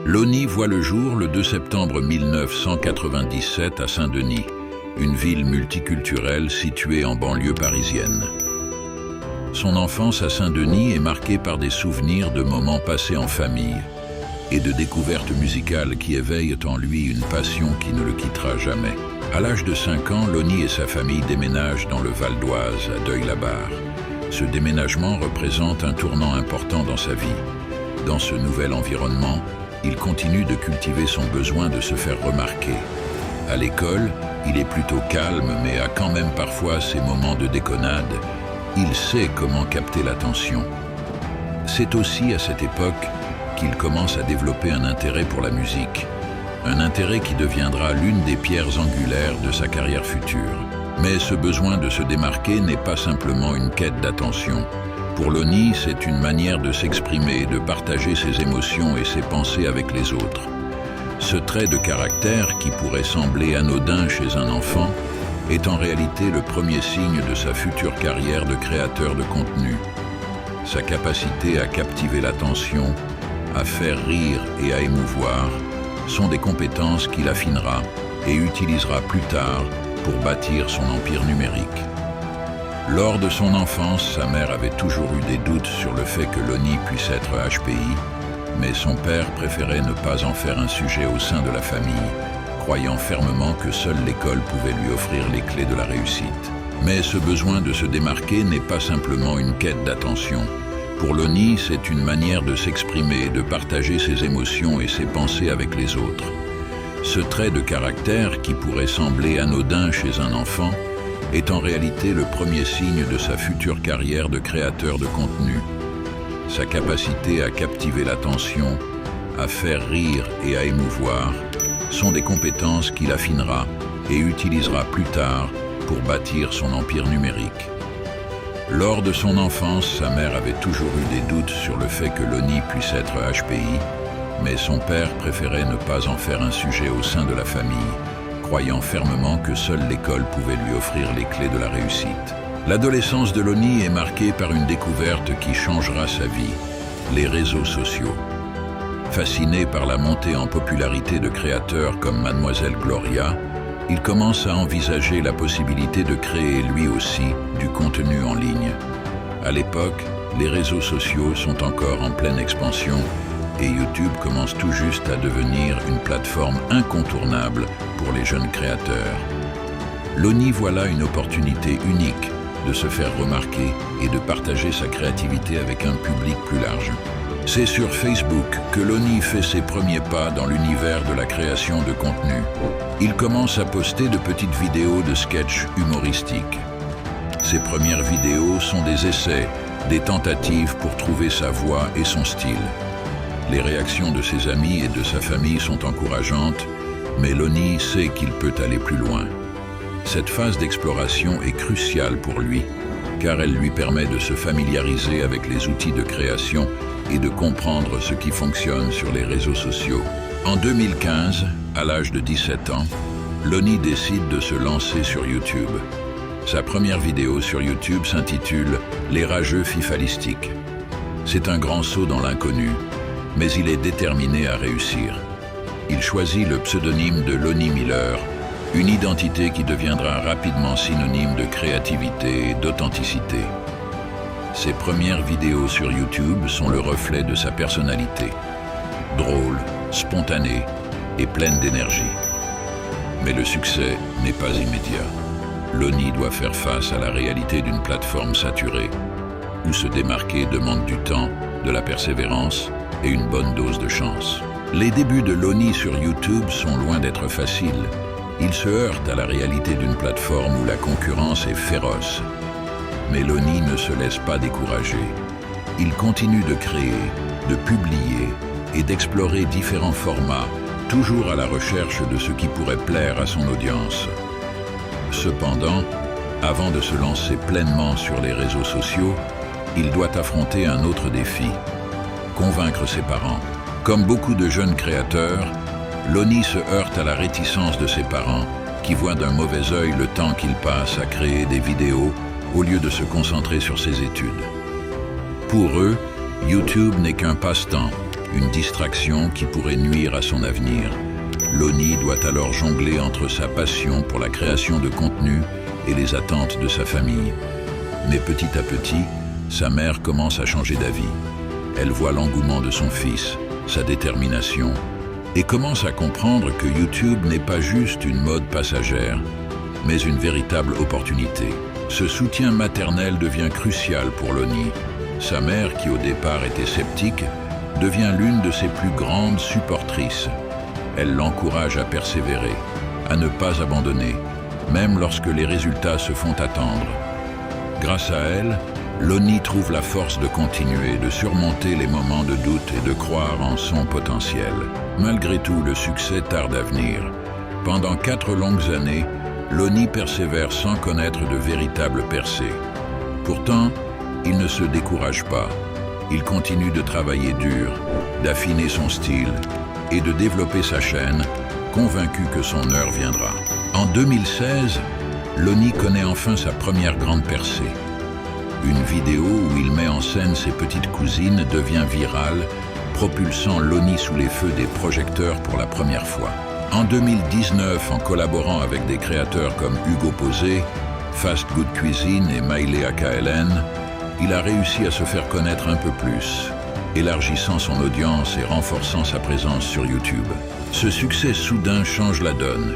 Loni voit le jour le 2 septembre 1997 à Saint-Denis, une ville multiculturelle située en banlieue parisienne. Son enfance à Saint-Denis est marquée par des souvenirs de moments passés en famille et de découvertes musicales qui éveillent en lui une passion qui ne le quittera jamais. À l'âge de 5 ans, Loni et sa famille déménagent dans le Val d'Oise, à Deuil-la-Barre. Ce déménagement représente un tournant important dans sa vie. Dans ce nouvel environnement, il continue de cultiver son besoin de se faire remarquer. À l'école, il est plutôt calme, mais a quand même parfois ses moments de déconnade. Il sait comment capter l'attention. C'est aussi à cette époque qu'il commence à développer un intérêt pour la musique. Un intérêt qui deviendra l'une des pierres angulaires de sa carrière future. Mais ce besoin de se démarquer n'est pas simplement une quête d'attention. Pour Loni, c'est une manière de s'exprimer, de partager ses émotions et ses pensées avec les autres. Ce trait de caractère, qui pourrait sembler anodin chez un enfant, est en réalité le premier signe de sa future carrière de créateur de contenu. Sa capacité à captiver l'attention, à faire rire et à émouvoir sont des compétences qu'il affinera et utilisera plus tard pour bâtir son empire numérique. Lors de son enfance, sa mère avait toujours eu des doutes sur le fait que Loni puisse être HPI, mais son père préférait ne pas en faire un sujet au sein de la famille, croyant fermement que seule l'école pouvait lui offrir les clés de la réussite. Mais ce besoin de se démarquer n'est pas simplement une quête d'attention. Pour Loni, c'est une manière de s'exprimer, de partager ses émotions et ses pensées avec les autres. Ce trait de caractère, qui pourrait sembler anodin chez un enfant, est en réalité le premier signe de sa future carrière de créateur de contenu. Sa capacité à captiver l'attention, à faire rire et à émouvoir sont des compétences qu'il affinera et utilisera plus tard pour bâtir son empire numérique. Lors de son enfance, sa mère avait toujours eu des doutes sur le fait que Loni puisse être HPI, mais son père préférait ne pas en faire un sujet au sein de la famille, croyant fermement que seule l'école pouvait lui offrir les clés de la réussite. L'adolescence de Loni est marquée par une découverte qui changera sa vie, les réseaux sociaux. Fasciné par la montée en popularité de créateurs comme Mademoiselle Gloria, il commence à envisager la possibilité de créer lui aussi du contenu en ligne. À l'époque, les réseaux sociaux sont encore en pleine expansion et YouTube commence tout juste à devenir une plateforme incontournable pour les jeunes créateurs. Loni voit là une opportunité unique de se faire remarquer et de partager sa créativité avec un public plus large. C'est sur Facebook que Loni fait ses premiers pas dans l'univers de la création de contenu. Il commence à poster de petites vidéos de sketchs humoristiques. Ses premières vidéos sont des essais, des tentatives pour trouver sa voix et son style. Les réactions de ses amis et de sa famille sont encourageantes, mais Loni sait qu'il peut aller plus loin. Cette phase d'exploration est cruciale pour lui, car elle lui permet de se familiariser avec les outils de création et de comprendre ce qui fonctionne sur les réseaux sociaux. En 2015, à l'âge de 17 ans, Loni décide de se lancer sur YouTube. Sa première vidéo sur YouTube s'intitule « Les rageux fifalistiques ». C'est un grand saut dans l'inconnu, mais il est déterminé à réussir. Il choisit le pseudonyme de Loni Miller, une identité qui deviendra rapidement synonyme de créativité et d'authenticité. Ses premières vidéos sur YouTube sont le reflet de sa personnalité, drôle, spontanée et pleine d'énergie. Mais le succès n'est pas immédiat. Loni doit faire face à la réalité d'une plateforme saturée, où se démarquer demande du temps, de la persévérance et une bonne dose de chance. Les débuts de Loni sur YouTube sont loin d'être faciles. Il se heurte à la réalité d'une plateforme où la concurrence est féroce. Mais Loni ne se laisse pas décourager. Il continue de créer, de publier et d'explorer différents formats, toujours à la recherche de ce qui pourrait plaire à son audience. Cependant, avant de se lancer pleinement sur les réseaux sociaux, il doit affronter un autre défi, convaincre ses parents. Comme beaucoup de jeunes créateurs, Loni se heurte à la réticence de ses parents, qui voient d'un mauvais œil le temps qu'il passe à créer des vidéos au lieu de se concentrer sur ses études. Pour eux, YouTube n'est qu'un passe-temps, une distraction qui pourrait nuire à son avenir. Loni doit alors jongler entre sa passion pour la création de contenu et les attentes de sa famille. Mais petit à petit, sa mère commence à changer d'avis. Elle voit l'engouement de son fils, sa détermination, et commence à comprendre que YouTube n'est pas juste une mode passagère, mais une véritable opportunité. Ce soutien maternel devient crucial pour Loni. Sa mère, qui au départ était sceptique, devient l'une de ses plus grandes supportrices. Elle l'encourage à persévérer, à ne pas abandonner, même lorsque les résultats se font attendre. Grâce à elle, Loni trouve la force de continuer, de surmonter les moments de doute et de croire en son potentiel. Malgré tout, le succès tarde à venir. Pendant 4 longues années, Loni persévère sans connaître de véritable percée. Pourtant, il ne se décourage pas. Il continue de travailler dur, d'affiner son style et de développer sa chaîne, convaincu que son heure viendra. En 2016, Loni connaît enfin sa première grande percée. Une vidéo où il met en scène ses petites cousines devient virale, propulsant Loni sous les feux des projecteurs pour la première fois. En 2019, en collaborant avec des créateurs comme Hugo Posé, Fast Good Cuisine et Maïlé AKLN, il a réussi à se faire connaître un peu plus, élargissant son audience et renforçant sa présence sur YouTube. Ce succès soudain change la donne.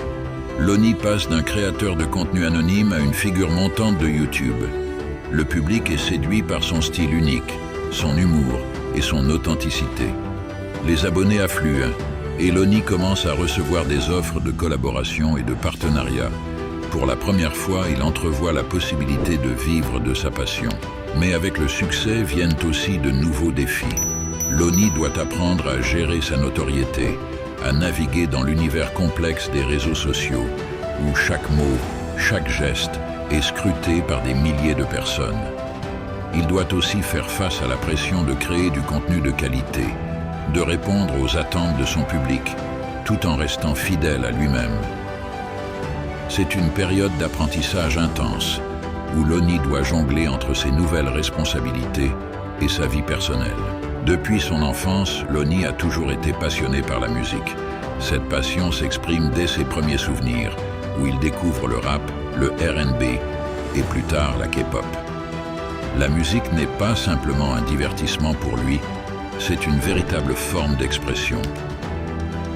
Loni passe d'un créateur de contenu anonyme à une figure montante de YouTube. Le public est séduit par son style unique, son humour et son authenticité. Les abonnés affluent et Loni commence à recevoir des offres de collaboration et de partenariat. Pour la première fois, il entrevoit la possibilité de vivre de sa passion. Mais avec le succès viennent aussi de nouveaux défis. Loni doit apprendre à gérer sa notoriété, à naviguer dans l'univers complexe des réseaux sociaux, où chaque mot, chaque geste est scruté par des milliers de personnes. Il doit aussi faire face à la pression de créer du contenu de qualité, de répondre aux attentes de son public, tout en restant fidèle à lui-même. C'est une période d'apprentissage intense, où Loni doit jongler entre ses nouvelles responsabilités et sa vie personnelle. Depuis son enfance, Loni a toujours été passionné par la musique. Cette passion s'exprime dès ses premiers souvenirs, où il découvre le rap, le R&B et plus tard la K-pop. La musique n'est pas simplement un divertissement pour lui, c'est une véritable forme d'expression.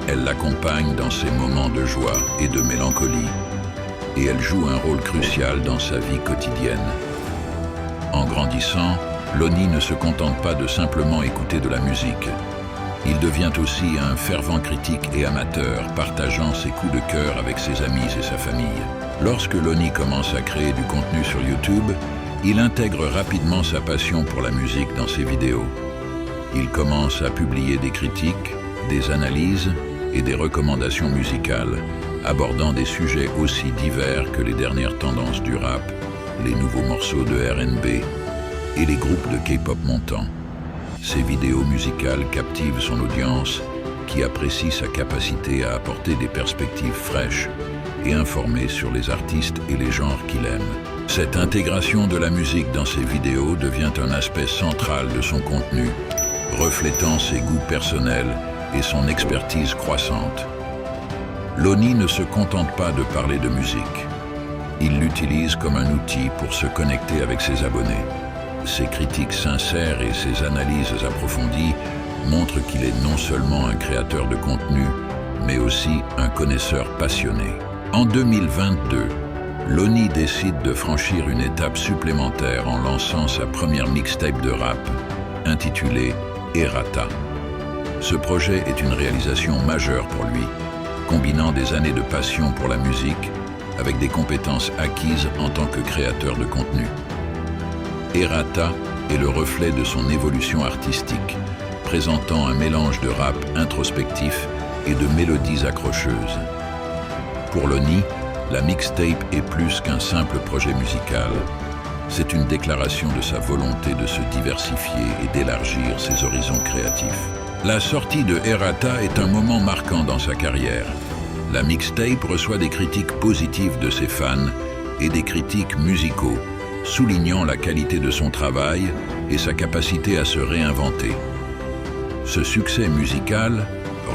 Elle l'accompagne dans ses moments de joie et de mélancolie, et elle joue un rôle crucial dans sa vie quotidienne. En grandissant, Loni ne se contente pas de simplement écouter de la musique. Il devient aussi un fervent critique et amateur, partageant ses coups de cœur avec ses amis et sa famille. Lorsque Loni commence à créer du contenu sur YouTube, il intègre rapidement sa passion pour la musique dans ses vidéos. Il commence à publier des critiques, des analyses et des recommandations musicales, abordant des sujets aussi divers que les dernières tendances du rap, les nouveaux morceaux de R&B et les groupes de K-pop montants. Ces vidéos musicales captivent son audience, qui apprécie sa capacité à apporter des perspectives fraîches et informées sur les artistes et les genres qu'il aime. Cette intégration de la musique dans ses vidéos devient un aspect central de son contenu, reflétant ses goûts personnels et son expertise croissante. Loni ne se contente pas de parler de musique. Il l'utilise comme un outil pour se connecter avec ses abonnés. Ses critiques sincères et ses analyses approfondies montrent qu'il est non seulement un créateur de contenu, mais aussi un connaisseur passionné. En 2022, Loni décide de franchir une étape supplémentaire en lançant sa première mixtape de rap, intitulée Errata. Ce projet est une réalisation majeure pour lui, combinant des années de passion pour la musique avec des compétences acquises en tant que créateur de contenu. Errata est le reflet de son évolution artistique, présentant un mélange de rap introspectif et de mélodies accrocheuses. Pour Loni, la mixtape est plus qu'un simple projet musical. C'est une déclaration de sa volonté de se diversifier et d'élargir ses horizons créatifs. La sortie de Errata est un moment marquant dans sa carrière. La mixtape reçoit des critiques positives de ses fans et des critiques musicaux, soulignant la qualité de son travail et sa capacité à se réinventer. Ce succès musical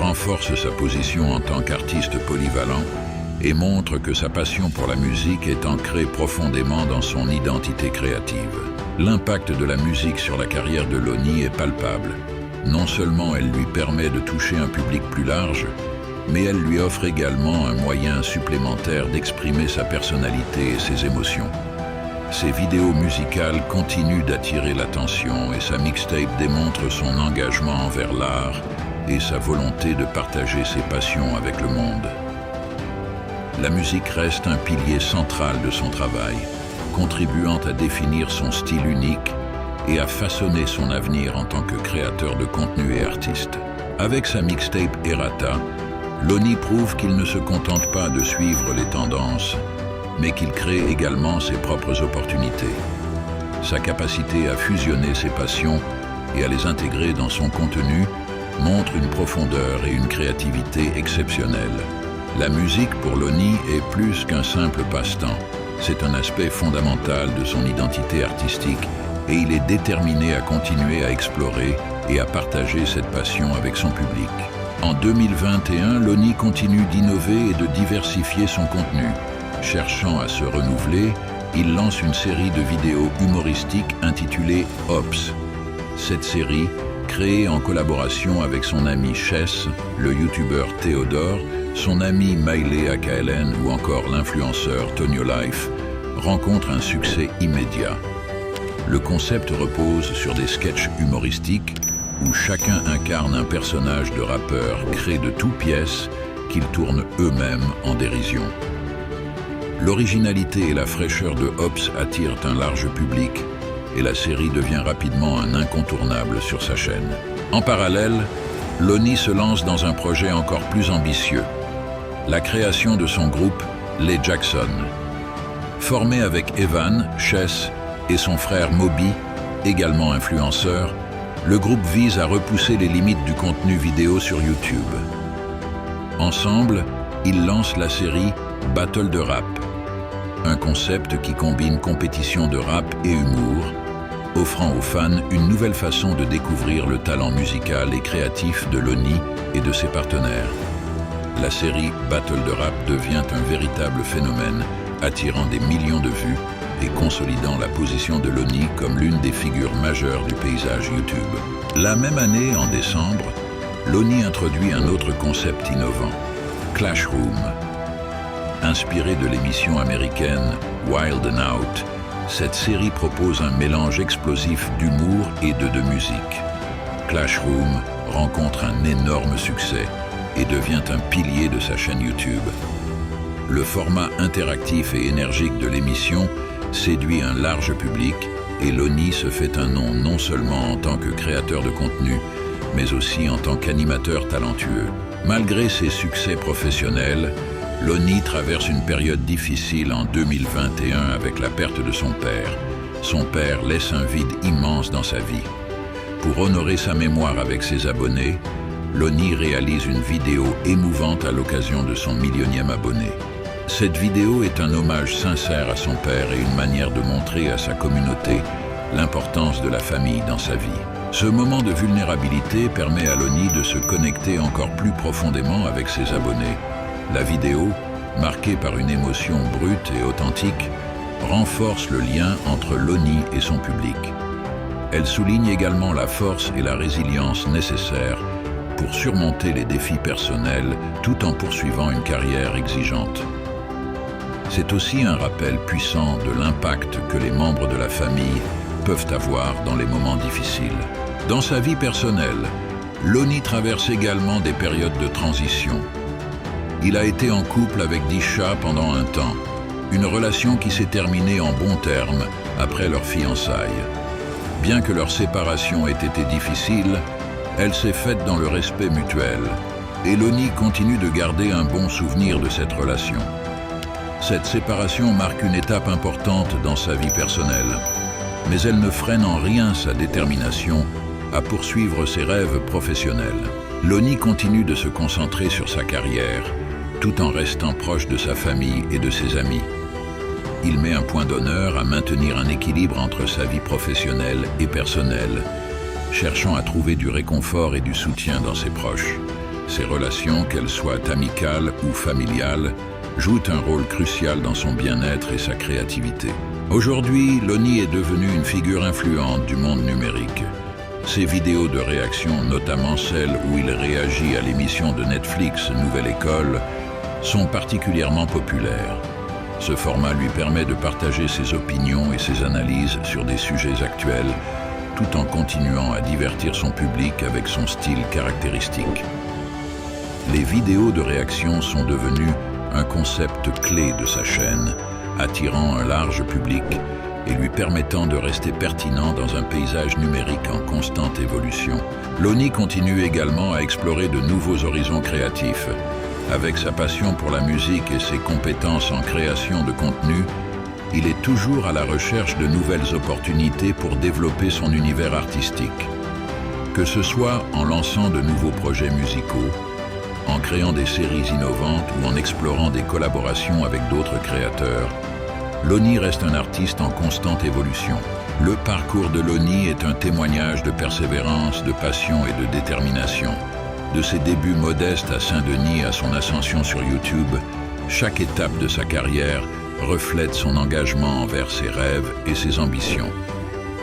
renforce sa position en tant qu'artiste polyvalent et montre que sa passion pour la musique est ancrée profondément dans son identité créative. L'impact de la musique sur la carrière de Lonnie est palpable. Non seulement elle lui permet de toucher un public plus large, mais elle lui offre également un moyen supplémentaire d'exprimer sa personnalité et ses émotions. Ses vidéos musicales continuent d'attirer l'attention et sa mixtape démontre son engagement envers l'art et sa volonté de partager ses passions avec le monde. La musique reste un pilier central de son travail, contribuant à définir son style unique et à façonner son avenir en tant que créateur de contenu et artiste. Avec sa mixtape Errata, Lonnie prouve qu'il ne se contente pas de suivre les tendances, mais qu'il crée également ses propres opportunités. Sa capacité à fusionner ses passions et à les intégrer dans son contenu montre une profondeur et une créativité exceptionnelles. La musique pour Lonnie est plus qu'un simple passe-temps. C'est un aspect fondamental de son identité artistique et il est déterminé à continuer à explorer et à partager cette passion avec son public. En 2021, Lonnie continue d'innover et de diversifier son contenu. Cherchant à se renouveler, il lance une série de vidéos humoristiques intitulée Ops. Cette série, créée en collaboration avec son ami Chess, le youtubeur Théodore, son ami Maïlé AKLN ou encore l'influenceur Tonio Life, rencontre un succès immédiat. Le concept repose sur des sketchs humoristiques où chacun incarne un personnage de rappeur créé de toutes pièces qu'ils tournent eux-mêmes en dérision. L'originalité et la fraîcheur de Ops attirent un large public et la série devient rapidement un incontournable sur sa chaîne. En parallèle, Lonnie se lance dans un projet encore plus ambitieux, la création de son groupe Les Jackson. Formé avec Evan, Chess et son frère Moby, également influenceur, le groupe vise à repousser les limites du contenu vidéo sur YouTube. Ensemble, ils lancent la série Battle de rap, un concept qui combine compétition de rap et humour, offrant aux fans une nouvelle façon de découvrir le talent musical et créatif de Lonnie et de ses partenaires. La série Battle de rap devient un véritable phénomène, attirant des millions de vues et consolidant la position de Lonnie comme l'une des figures majeures du paysage YouTube. La même année, en décembre, Lonnie introduit un autre concept innovant, Clash Room. Inspirée de l'émission américaine Wild 'N Out, cette série propose un mélange explosif d'humour et de musique. Clash Room rencontre un énorme succès et devient un pilier de sa chaîne YouTube. Le format interactif et énergique de l'émission séduit un large public et Lonnie se fait un nom non seulement en tant que créateur de contenu, mais aussi en tant qu'animateur talentueux. Malgré ses succès professionnels, Lonnie traverse une période difficile en 2021 avec la perte de son père. Son père laisse un vide immense dans sa vie. Pour honorer sa mémoire avec ses abonnés, Lonnie réalise une vidéo émouvante à l'occasion de son 1 000e abonné. Cette vidéo est un hommage sincère à son père et une manière de montrer à sa communauté l'importance de la famille dans sa vie. Ce moment de vulnérabilité permet à Lonnie de se connecter encore plus profondément avec ses abonnés. La vidéo, marquée par une émotion brute et authentique, renforce le lien entre Lonnie et son public. Elle souligne également la force et la résilience nécessaires pour surmonter les défis personnels tout en poursuivant une carrière exigeante. C'est aussi un rappel puissant de l'impact que les membres de la famille peuvent avoir dans les moments difficiles. Dans sa vie personnelle, Lonnie traverse également des périodes de transition. Il a été en couple avec Disha pendant un temps, une relation qui s'est terminée en bons termes après leur fiançailles. Bien que leur séparation ait été difficile, elle s'est faite dans le respect mutuel, et Lonnie continue de garder un bon souvenir de cette relation. Cette séparation marque une étape importante dans sa vie personnelle, mais elle ne freine en rien sa détermination à poursuivre ses rêves professionnels. Lonnie continue de se concentrer sur sa carrière, tout en restant proche de sa famille et de ses amis. Il met un point d'honneur à maintenir un équilibre entre sa vie professionnelle et personnelle, cherchant à trouver du réconfort et du soutien dans ses proches. Ses relations, qu'elles soient amicales ou familiales, jouent un rôle crucial dans son bien-être et sa créativité. Aujourd'hui, Lonnie est devenu une figure influente du monde numérique. Ses vidéos de réaction, notamment celles où il réagit à l'émission de Netflix Nouvelle École, sont particulièrement populaires. Ce format lui permet de partager ses opinions et ses analyses sur des sujets actuels, tout en continuant à divertir son public avec son style caractéristique. Les vidéos de réaction sont devenues un concept clé de sa chaîne, attirant un large public et lui permettant de rester pertinent dans un paysage numérique en constante évolution. Lonnie continue également à explorer de nouveaux horizons créatifs. Avec sa passion pour la musique et ses compétences en création de contenu, il est toujours à la recherche de nouvelles opportunités pour développer son univers artistique. Que ce soit en lançant de nouveaux projets musicaux, en créant des séries innovantes ou en explorant des collaborations avec d'autres créateurs, Lonnie reste un artiste en constante évolution. Le parcours de Lonnie est un témoignage de persévérance, de passion et de détermination. De ses débuts modestes à Saint-Denis à son ascension sur YouTube, chaque étape de sa carrière reflète son engagement envers ses rêves et ses ambitions.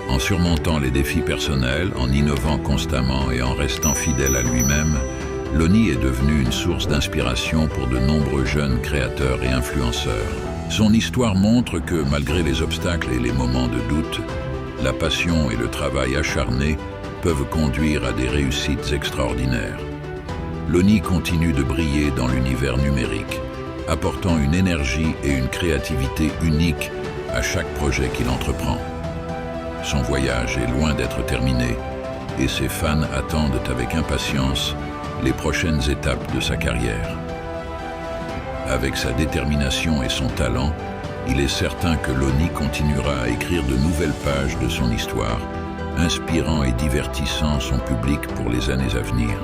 En surmontant les défis personnels, en innovant constamment et en restant fidèle à lui-même, Lonnie est devenu une source d'inspiration pour de nombreux jeunes créateurs et influenceurs. Son histoire montre que, malgré les obstacles et les moments de doute, la passion et le travail acharné peuvent conduire à des réussites extraordinaires. Lonnie continue de briller dans l'univers numérique, apportant une énergie et une créativité uniques à chaque projet qu'il entreprend. Son voyage est loin d'être terminé et ses fans attendent avec impatience les prochaines étapes de sa carrière. Avec sa détermination et son talent, il est certain que Lonnie continuera à écrire de nouvelles pages de son histoire, inspirant et divertissant son public pour les années à venir.